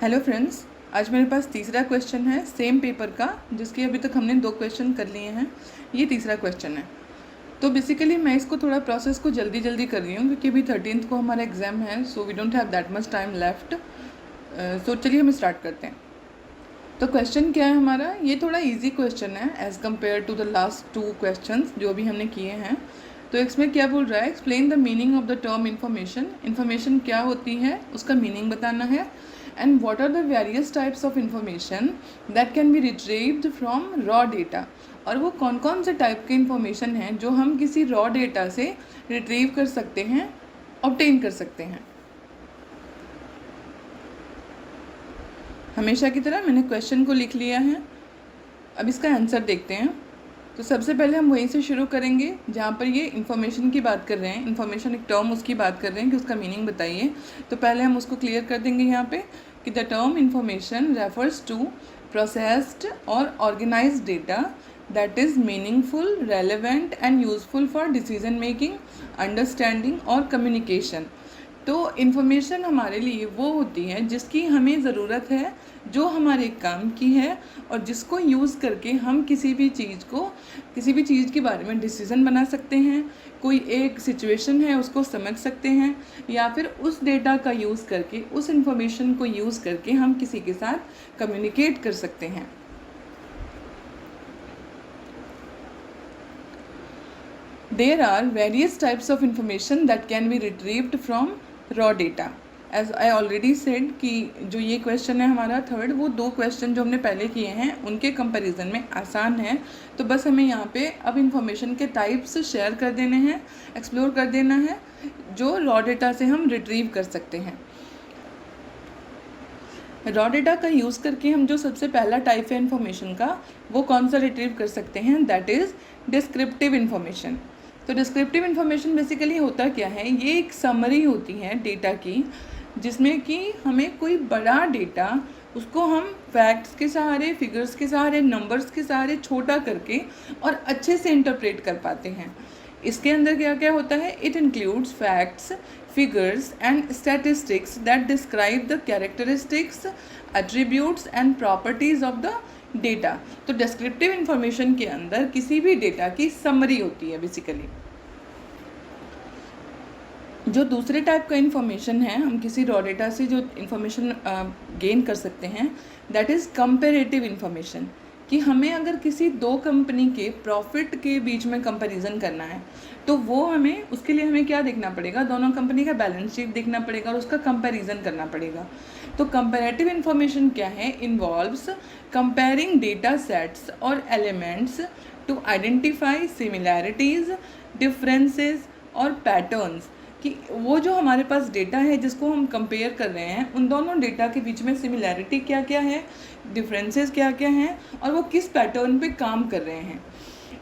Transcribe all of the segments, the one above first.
Hello friends, आज मेरे पास तीसरा क्वेश्चन है सेम पेपर का, जिसके अभी तक हमने 2 क्वेश्चन कर लिए हैं। ये तीसरा क्वेश्चन है। तो बेसिकली मैं इसको थोड़ा प्रोसेस को जल्दी जल्दी कर रही हूँ क्योंकि अभी 13th को हमारा एग्ज़ाम है, so we don't have that much time left. So चलिए हम स्टार्ट करते हैं। तो क्वेश्चन क्या है हमारा, ये थोड़ा इजी क्वेश्चन है as compare to the last 2 questions जो भी हमने किए हैं। तो इसमें क्या बोल रहा है, explain the meaning of the term information. Information क्या होती है उसका मीनिंग बताना है। And what are the various types of information that can be retrieved from raw data. और वो कौन कौन से टाइप के इंफॉर्मेशन हैं जो हम किसी रॉ डेटा से रिट्रीव कर सकते हैं, ऑब्टेन कर सकते हैं। हमेशा की तरह मैंने क्वेश्चन को लिख लिया है, अब इसका आंसर देखते हैं। तो सबसे पहले हम वहीं से शुरू करेंगे जहाँ पर ये इन्फॉर्मेशन की बात कर रहे हैं। इन्फॉर्मेशन एक टर्म उसकी बात कर रहे हैं कि उसका मीनिंग बताइए। तो पहले हम उसको क्लियर कर देंगे यहाँ पे कि the term information refers to processed और organised data that is meaningful, relevant and useful for decision making, understanding और कम्युनिकेशन। तो इन्फॉर्मेशन हमारे लिए वो होती है जिसकी हमें ज़रूरत है, जो हमारे काम की है और जिसको यूज़ करके हम किसी भी चीज़ के बारे में डिसीज़न बना सकते हैं, कोई एक सिचुएशन है उसको समझ सकते हैं, या फिर उस डेटा का यूज़ करके, उस इन्फॉर्मेशन को यूज़ करके हम किसी के साथ कम्युनिकेट कर सकते हैं। There are various types of information that can be retrieved from raw data. As I already said कि जो ये क्वेश्चन है हमारा थर्ड, वो 2 क्वेश्चन जो हमने पहले किए हैं उनके कंपैरिजन में आसान है। तो बस हमें यहाँ पे अब इंफॉर्मेशन के टाइप्स शेयर कर देने हैं, एक्सप्लोर कर देना है जो रॉ डेटा से हम रिट्रीव कर सकते हैं। रॉ डेटा का यूज़ करके हम जो सबसे पहला टाइप है इन्फॉर्मेशन का, वो कौन सा रिट्रीव कर सकते हैं, दैट इज़ डिस्क्रिप्टिव इन्फॉर्मेशन। तो डिस्क्रिप्टिव इन्फॉर्मेशन बेसिकली होता क्या है, ये एक समरी होती है डेटा की, जिसमें कि हमें कोई बड़ा डेटा उसको हम फैक्ट्स के सहारे, फिगर्स के सहारे, नंबर्स के सहारे छोटा करके और अच्छे से इंटरप्रेट कर पाते हैं। इसके अंदर क्या क्या होता है, it includes facts, figures and statistics that describe the characteristics, attributes and properties of the data। तो डिस्क्रिप्टिव इंफॉर्मेशन के अंदर किसी भी डेटा की समरी होती है बेसिकली। जो दूसरे टाइप का इंफॉर्मेशन है, हम किसी रॉ डेटा से जो इंफॉर्मेशन गेन कर सकते हैं, दैट इज़ कंपेरेटिव इंफॉर्मेशन। कि हमें अगर किसी 2 कंपनी के प्रॉफिट के बीच में कंपैरिजन करना है, तो वो हमें उसके लिए हमें क्या देखना पड़ेगा, दोनों कंपनी का बैलेंस शीट देखना पड़ेगा और उसका कंपैरिजन करना पड़ेगा। तो कंपैरेटिव इंफॉर्मेशन क्या है, इन्वॉल्व्स कंपेयरिंग डेटा सेट्स और elements to identify similarities, differences और पैटर्न्स। कि वो जो हमारे पास डेटा है जिसको हम कंपेयर कर रहे हैं, उन दोनों डेटा के बीच में सिमिलैरिटी क्या क्या है, डिफरेंसेस क्या क्या हैं और वो किस पैटर्न पे काम कर रहे हैं।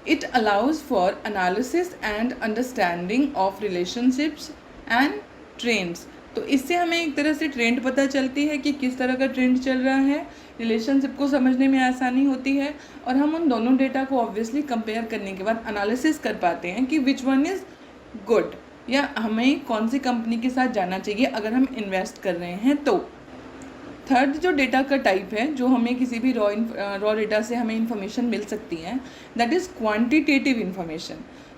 It allows for analysis and understanding of relationships and trends. तो इससे हमें एक तरह से ट्रेंड पता चलती है कि किस तरह का ट्रेंड चल रहा है, रिलेशनशिप को समझने में आसानी होती है और हम उन दोनों डेटा को ऑब्वियसली कंपेयर करने के बाद एनालिसिस कर पाते हैं कि विच वन इज़ गुड, या हमें कौन सी कंपनी के साथ जाना चाहिए अगर हम इन्वेस्ट कर रहे हैं। तो थर्ड जो डेटा का टाइप है जो हमें किसी भी रॉ डेटा से हमें इंफॉर्मेशन मिल सकती है, that is quantitative information.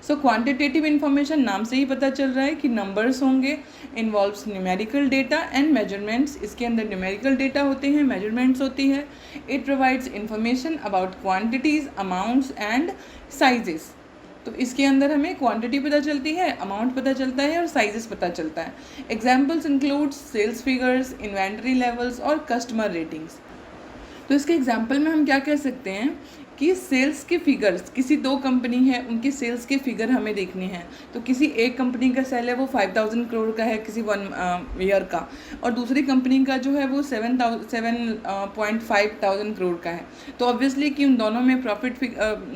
So quantitative information नाम से ही पता चल रहा है कि नंबर्स होंगे, involves numerical data and measurements. इसके अंदर न्यूमेरिकल डेटा होते हैं, मेजरमेंट्स होती है। It provides information about quantities, amounts and sizes. तो इसके अंदर हमें क्वांटिटी पता चलती है, अमाउंट पता चलता है और साइजेस पता चलता है। Examples includes sales figures, inventory levels और कस्टमर रेटिंग्स। तो इसके एग्जाम्पल में हम क्या कह सकते हैं कि सेल्स के फिगर्स, किसी 2 कंपनी है उनकी सेल्स के फिगर हमें देखने हैं। तो किसी एक कंपनी का सेल है वो 5000 करोड़ का है किसी 1 ईयर का, और दूसरी कंपनी का जो है वो 7.5 करोड़ का है। तो ऑब्वियसली कि उन दोनों में प्रॉफिट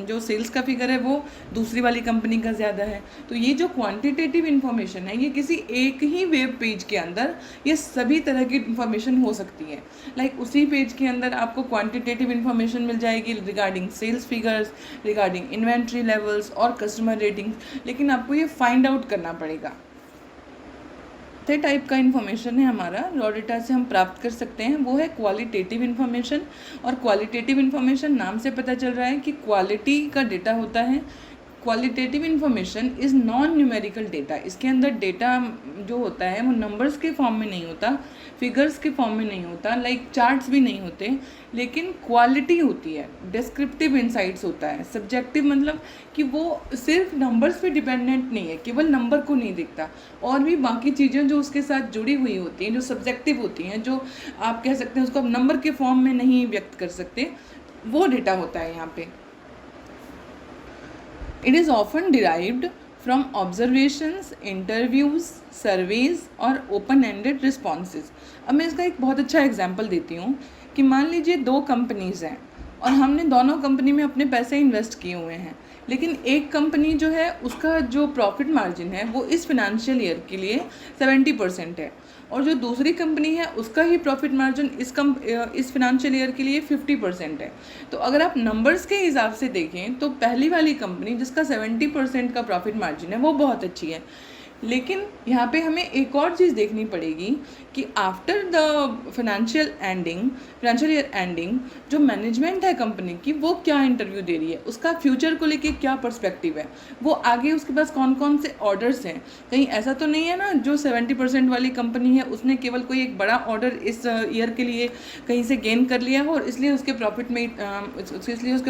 जो सेल्स का फिगर है वो दूसरी वाली कंपनी का ज़्यादा है। तो ये जो क्वान्टिटेटिव इन्फॉर्मेशन है, ये किसी एक ही वेब पेज के अंदर ये सभी तरह की इन्फॉर्मेशन हो सकती है। लाइक उसी पेज के अंदर आपको क्वान्टिटेटिव इन्फॉर्मेशन मिल जाएगी regarding sales figures, regarding inventory levels और कस्टमर रेटिंग्स, लेकिन आपको ये फाइंड आउट करना पड़ेगा। चौथे टाइप का इन्फॉर्मेशन है हमारा रॉ डेटा से हम प्राप्त कर सकते हैं, वो है क्वालिटेटिव इन्फॉर्मेशन। और क्वालिटेटिव इन्फॉर्मेशन नाम से पता चल रहा है कि क्वालिटी का डेटा होता है। Qualitative information is non numerical data. इसके अंदर डेटा जो होता है वो नंबर्स के फॉर्म में नहीं होता, फिगर्स के फॉर्म में नहीं होता, लाइक चार्ट्स भी नहीं होते, लेकिन क्वालिटी होती है, डिस्क्रिप्टिव इंसाइट्स होता है। सब्जेक्टिव मतलब कि वो सिर्फ नंबर्स पे डिपेंडेंट नहीं है, केवल नंबर को नहीं देखता, और भी बाकी चीज़ें जो उसके साथ जुड़ी हुई होती हैं, जो सब्जेक्टिव होती हैं, जो आप कह सकते हैं उसको आप नंबर के फॉर्म में नहीं व्यक्त कर सकते, वो डेटा होता है यहाँ पे। It is often derived from observations, interviews, surveys और open-ended responses। अब मैं इसका एक बहुत अच्छा एग्जाम्पल देती हूँ कि मान लीजिए 2 कंपनीज़ हैं और हमने दोनों कंपनी में अपने पैसे इन्वेस्ट किए हुए हैं, लेकिन एक कंपनी जो है उसका जो प्रॉफिट मार्जिन है वो इस फिनेंशियल ईयर के लिए 70% है, और जो दूसरी कंपनी है उसका ही प्रॉफिट मार्जिन इस फिनेंशियल ईयर के लिए 50% है। तो अगर आप नंबर्स के हिसाब से देखें तो पहली वाली कंपनी जिसका 70% का प्रॉफिट मार्जिन है वो बहुत अच्छी है, लेकिन यहाँ पे हमें एक और चीज़ देखनी पड़ेगी कि after the financial year ending जो मैनेजमेंट है कंपनी की वो क्या इंटरव्यू दे रही है, उसका फ्यूचर को लेके क्या पर्सपेक्टिव है, वो आगे उसके पास कौन कौन से ऑर्डर्स हैं। कहीं ऐसा तो नहीं है ना जो 70% वाली कंपनी है उसने केवल कोई एक बड़ा ऑर्डर इस ईयर के लिए कहीं से गेन कर लिया हो और इसलिए उसके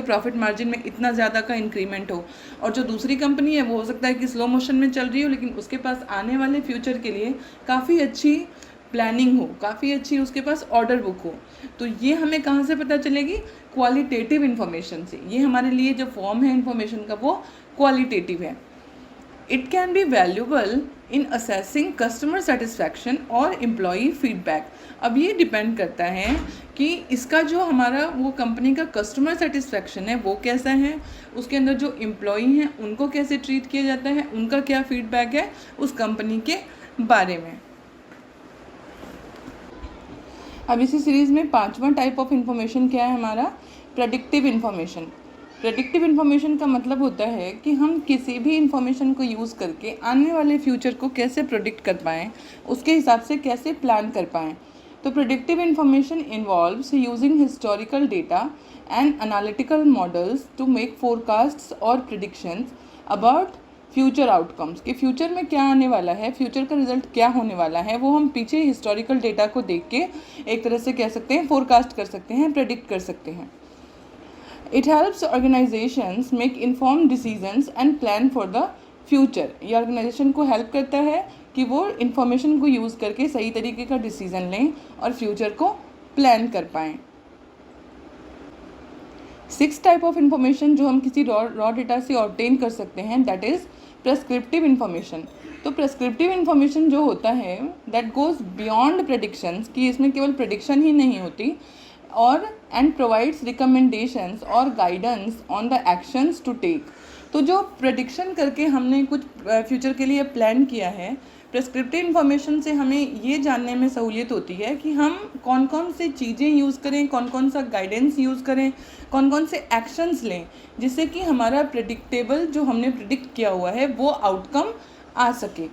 प्रॉफिट मार्जिन में इतना ज़्यादा का इंक्रीमेंट हो, और जो दूसरी कंपनी है वो हो सकता है कि स्लो मोशन में चल रही हो लेकिन उसके पास आने वाले फ्यूचर के लिए काफ़ी अच्छी प्लानिंग हो, काफ़ी अच्छी उसके पास ऑर्डर बुक हो। तो ये हमें कहाँ से पता चलेगी? क्वालिटेटिव इन्फॉर्मेशन से। ये हमारे लिए जो फॉर्म है इन्फॉर्मेशन का वो क्वालिटेटिव है। It can be valuable in assessing customer satisfaction और एम्प्लॉई फीडबैक। अब ये डिपेंड करता है कि इसका जो हमारा वो कंपनी का कस्टमर सेटिस्फैक्शन है वो कैसा है, उसके अंदर जो एम्प्लॉई हैं उनको कैसे ट्रीट किया जाता है, उनका क्या फीडबैक है उस कंपनी के बारे में। अब इसी सीरीज़ में 5वां टाइप ऑफ इन्फॉर्मेशन क्या है हमारा? Predictive information. प्रेडिक्टिव इन्फॉर्मेशन का मतलब होता है कि हम किसी भी इन्फॉर्मेशन को यूज़ करके आने वाले फ्यूचर को कैसे प्रेडिक्ट कर पाएँ, उसके हिसाब से कैसे प्लान कर पाएँ। तो predictive information involves using historical data and analytical models to make forecasts और प्रिडिक्शंस अबाउट फ्यूचर आउटकम्स, कि फ्यूचर में क्या आने वाला है, फ्यूचर का रिजल्ट क्या होने वाला है, वो हम पीछे हिस्टोरिकल डेटा को देख के एक तरह से कह सकते हैं फोरकास्ट कर सकते हैं, प्रेडिक्ट कर सकते हैं। It helps organisations make informed decisions and plan for the future. ये ऑर्गेनाइजेशन को हेल्प करता है कि वो इन्फॉर्मेशन को यूज़ करके सही तरीके का डिसीजन लें और फ्यूचर को प्लान कर पाएँ। 6 टाइप ऑफ इन्फॉर्मेशन जो हम किसी रॉ डेटा से ऑब्टेन कर सकते हैं, दैट इज़ प्रेस्क्रिप्टिव इन्फॉर्मेशन। तो प्रेस्क्रिप्टिव इन्फॉर्मेशन जो होता है दैट गोज़ बियॉन्ड प्रेडिक्शंस, कि इसमें केवल प्रेडिक्शन ही नहीं होती, और एंड प्रोवाइड्स रिकमेंडेशंस और guidance on the actions to take. तो जो प्रेडिक्शन करके हमने कुछ फ्यूचर के लिए प्लान किया है, प्रेस्क्रिप्टिव इन्फॉर्मेशन से हमें ये जानने में सहूलियत होती है कि हम कौन कौन से चीज़ें यूज़ करें, कौन कौन सा गाइडेंस यूज़ करें, कौन कौन से एक्शंस लें, जिससे कि हमारा प्रेडिक्टेबल जो हमने प्रिडिक्ट किया हुआ है वो आउटकम आ सके।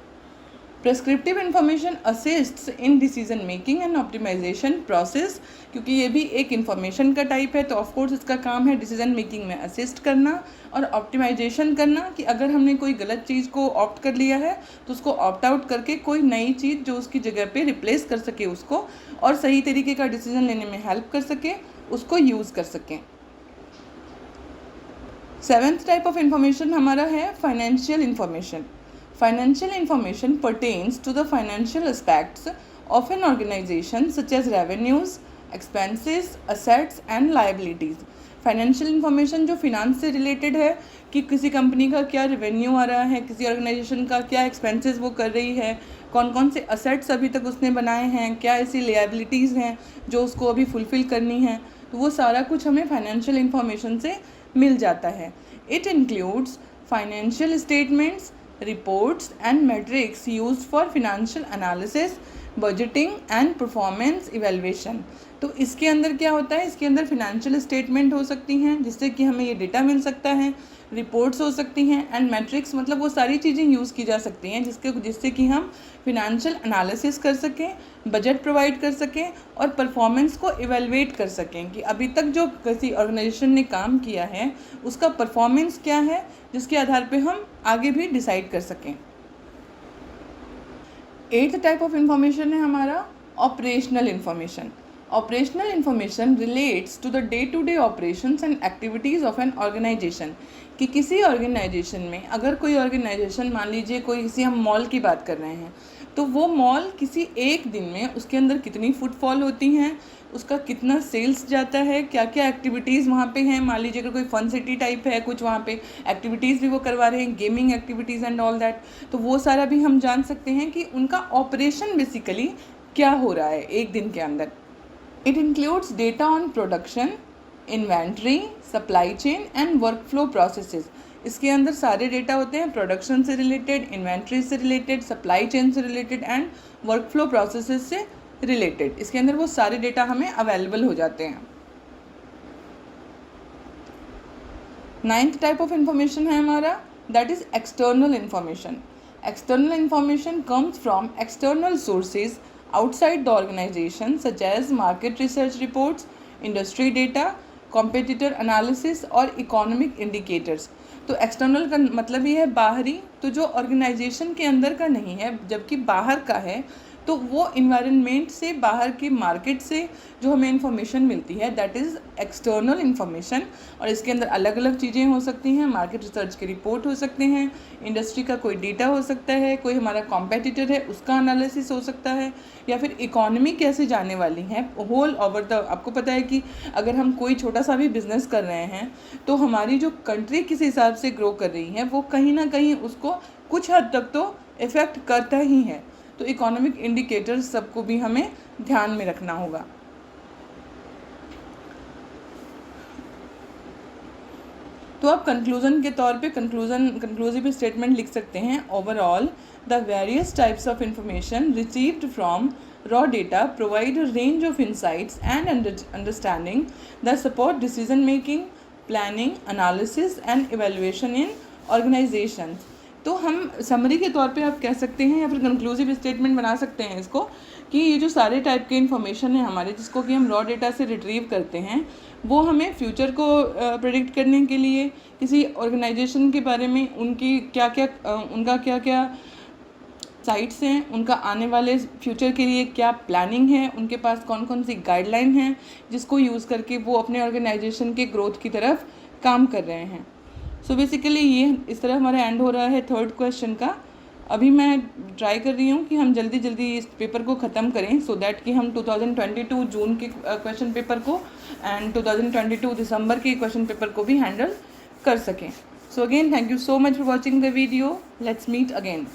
Prescriptive information assists in decision making and optimisation process, क्योंकि ये भी एक इन्फॉर्मेशन का टाइप है तो ऑफकोर्स इसका काम है डिसीजन मेकिंग में असिस्ट करना और ऑप्टिमाइजेशन करना, कि अगर हमने कोई गलत चीज़ को ऑप्ट कर लिया है तो उसको ऑप्ट आउट करके कोई नई चीज़ जो उसकी जगह पे रिप्लेस कर सके उसको, और सही तरीके का डिसीजन लेने में हेल्प कर सके, उसको यूज़ कर सकें। 7th टाइप ऑफ इन्फॉर्मेशन हमारा है financial information. Financial information pertains to the financial aspects of an organization such as revenues, expenses, assets and liabilities. Financial information जो फिनांस से रिलेटेड है कि किसी कंपनी का क्या रेवेन्यू आ रहा है, किसी ऑर्गेनाइजेशन का क्या एक्सपेंसेस वो कर रही है, कौन कौन से असेट्स अभी तक उसने बनाए हैं, क्या ऐसी लायबिलिटीज़ हैं जो उसको अभी फुलफ़िल करनी है, तो वो सारा कुछ हमें फाइनेंशियल इन्फॉर्मेशन से मिल जाता है। It includes financial statements, reports and metrics used for financial analysis, budgeting and performance evaluation. तो इसके अंदर क्या होता है, इसके अंदर फिनेंशियल स्टेटमेंट हो सकती हैं जिससे कि हमें ये डेटा मिल सकता है, रिपोर्ट्स हो सकती हैं एंड मैट्रिक्स, मतलब वो सारी चीज़ें यूज़ की जा सकती हैं जिससे कि हम फिनेंशियल एनालिसिस कर सकें, बजट प्रोवाइड कर सकें और परफॉर्मेंस को इवेलुएट कर सकें कि अभी तक जो किसी ऑर्गेनाइजेशन ने काम किया है उसका परफॉर्मेंस क्या है, जिसके आधार पे हम आगे भी डिसाइड कर सकें। 8th टाइप ऑफ इंफॉर्मेशन है हमारा operational information. Operational information relates to the day to day operations and activities of an organisation. कि किसी ऑर्गेनाइजेशन में अगर कोई ऑर्गेनाइजेशन, मान लीजिए कोई किसी हम मॉल की बात कर रहे हैं, तो वो मॉल किसी एक दिन में उसके अंदर कितनी फुटफॉल होती हैं, उसका कितना सेल्स जाता है, क्या क्या एक्टिविटीज़ वहाँ पे हैं। मान लीजिए अगर कोई फन सिटी टाइप है, कुछ वहाँ पे एक्टिविटीज़ भी वो करवा रहे हैं, gaming activities and all that, तो वो सारा भी हम जान सकते हैं कि उनका ऑपरेशन बेसिकली क्या हो रहा है एक दिन के अंदर। It includes data on production, inventory, supply chain and workflow processes. इसके अंदर सारे डेटा होते हैं प्रोडक्शन से रिलेटेड, इन्वेंट्री से रिलेटेड, सप्लाई चेन से रिलेटेड एंड वर्कफ्लो प्रोसेसेस से रिलेटेड। इसके अंदर वो सारे डेटा हमें अवेलेबल हो जाते हैं। 9th टाइप ऑफ इंफॉर्मेशन है हमारा, that is external information. External information comes from external sources outside the organization such as market research reports, industry data, competitor analysis और economic indicators। तो एक्सटर्नल का मतलब ये है बाहरी, तो जो ऑर्गेनाइजेशन के अंदर का नहीं है जबकि बाहर का है, तो वो इन्वायरमेंट से, बाहर के मार्केट से जो हमें इंफॉर्मेशन मिलती है दैट इज़ एक्सटर्नल इंफॉर्मेशन। और इसके अंदर अलग अलग चीज़ें हो सकती हैं, मार्केट रिसर्च के रिपोर्ट हो सकते हैं, इंडस्ट्री का कोई डेटा हो सकता है, कोई हमारा कॉम्पिटिटर है उसका एनालिसिस हो सकता है, या फिर इकोनॉमी कैसे जाने वाली है होल ओवर द। आपको पता है कि अगर हम कोई छोटा सा भी बिजनेस कर रहे हैं तो हमारी जो कंट्री किस हिसाब से ग्रो कर रही है वो कहीं ना कहीं उसको कुछ हद तक तो इफ़ेक्ट करता ही है। तो इकोनॉमिक इंडिकेटर्स सबको भी हमें ध्यान में रखना होगा। तो आप कंक्लूजन के तौर पे कंक्लूसिव स्टेटमेंट लिख सकते हैं। Overall the various types of information received from raw data provide a range of insights and understanding that support decision making, planning, analysis and evaluation in organizations। तो हम समरी के तौर पे आप कह सकते हैं या फिर कंक्लूसिव स्टेटमेंट बना सकते हैं इसको, कि ये जो सारे टाइप के इन्फॉर्मेशन है हमारे, जिसको कि हम रॉ डेटा से रिट्रीव करते हैं, वो हमें फ्यूचर को प्रेडिक्ट करने के लिए, किसी ऑर्गेनाइजेशन के बारे में उनकी उनका क्या क्या साइट्स हैं, उनका आने वाले फ्यूचर के लिए क्या प्लानिंग है, उनके पास कौन कौन सी गाइडलाइन है जिसको यूज़ करके वो अपने ऑर्गेनाइजेशन के ग्रोथ की तरफ काम कर रहे हैं। सो बेसिकली ये इस तरह हमारा एंड हो रहा है 3rd क्वेश्चन का। अभी मैं ट्राई कर रही हूँ कि हम जल्दी जल्दी इस पेपर को ख़त्म करें सो दैट कि हम 2022 जून के क्वेश्चन पेपर को एंड 2022 दिसंबर के क्वेश्चन पेपर को भी हैंडल कर सकें। So again thank you so much for watching the video. Let's meet again.